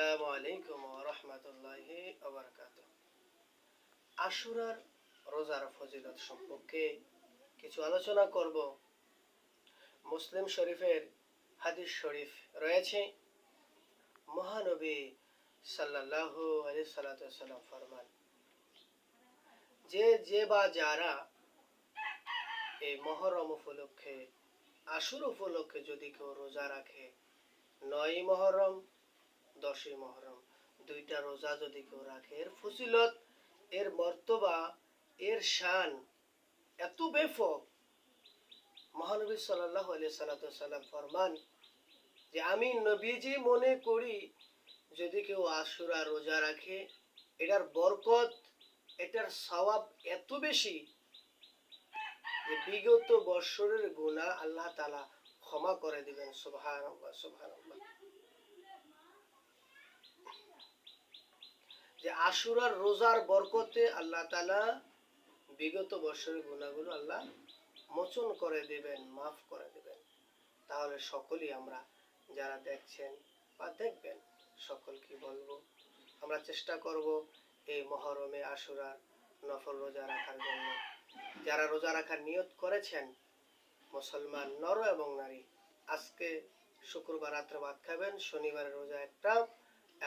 আসসালামু আলাইকুম ওয়া রাহমাতুল্লাহি ওয়া বারাকাতুহু। আশুরার রোজার ফজিলত সম্পর্কে কিছু আলোচনা করব। মুসলিম শরীফের হাদিস শরীফ রয়েছে, মহানবী সাল্লাল্লাহু আলাইহি সাল্লাম ফরমান, যে বা যারা এই মুহররম উপলক্ষে, আশুর উপলক্ষে যদি কেউ রোজা রাখে, 9ই মুহররম 10ই মুহররম দুইটা রোজা যদি কেউ রাখে, এর ফজিলত, এর মর্তবা, এর শান এত ব্যাপক। মহানবী সাল্লাল্লাহু আলাইহি সাল্লাম ফরমান যে আমি নবীজি মনে করি যদি কেউ আশুরা রোজা রাখে, এটার বরকত, এটার সওয়াব এত বেশি যে বিগত বছরের গুনাহ আল্লাহ তাআলা ক্ষমা করে দিবেন। সুবহানাল্লাহ, সুবহানাল্লাহ। যে আশুরার রোজার বরকতে আল্লাহ তাআলা বিগত বছরের গুনাহগুলো আল্লাহ মোচন করে দিবেন, মাফ করে দিবেন। তাহলে সকলেই আমরা যারা দেখছেন বা দেখবেন, সকলকে বলবো আমরা চেষ্টা করব এই মুহররমে আশুরার নফল রোজা রাখার জন্য। যারা রোজা রাখার নিয়ত করেছেন, মুসলমান নর এবং নারী, আজকে শুক্রবার রাত্রে ভাত খাবেন, শনিবারে রোজা একটা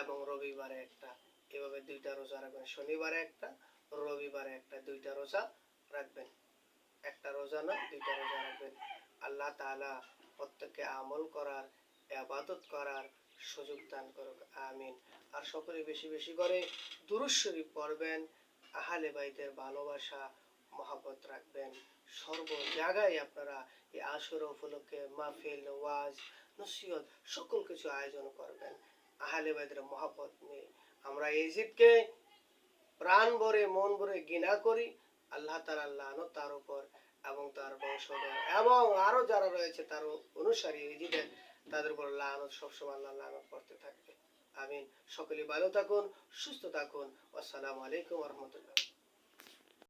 এবং রবিবারে একটা, এভাবে দুইটা রোজা রাখবেন। শনিবারে একটা, রবিবারে একটা, দুইটা রোজা রাখবেন। একটা রোজা না, দুইটা রোজা রাখবেন। আল্লাহ তাআলা প্রত্যেককে আমল করার, ইবাদত করার সুযোগ দান করুক, আমিন। আর সকলে বেশি বেশি করে দুরূদ শরীফ পড়বেন, আহলে বাইতের ভালোবাসা মহব্বত রাখবেন। সর্ব জায়গায় আপনারা এই আশুরা উপলক্ষে মাহফিল, ওয়াজ, নসিহত সকল কিছু আয়োজন করবেন আহলে বাইতের মহব্বত নিয়ে। আমরা এই ঈদকে প্রাণ ভরে, মন ভরে ঘৃণা করি। আল্লাহ তাআলার লানত তার উপর এবং তার বংশধর এবং আরো যারা রয়েছে তার অনুসারী ঈদের, তাদের উপর লানত সবসময় আল্লাহ লানত করতে থাকবে, আমিন। সকলে ভালো থাকুন, সুস্থ থাকুন। আসসালামু আলাইকুম ওয়া রাহমাতুল্লাহ।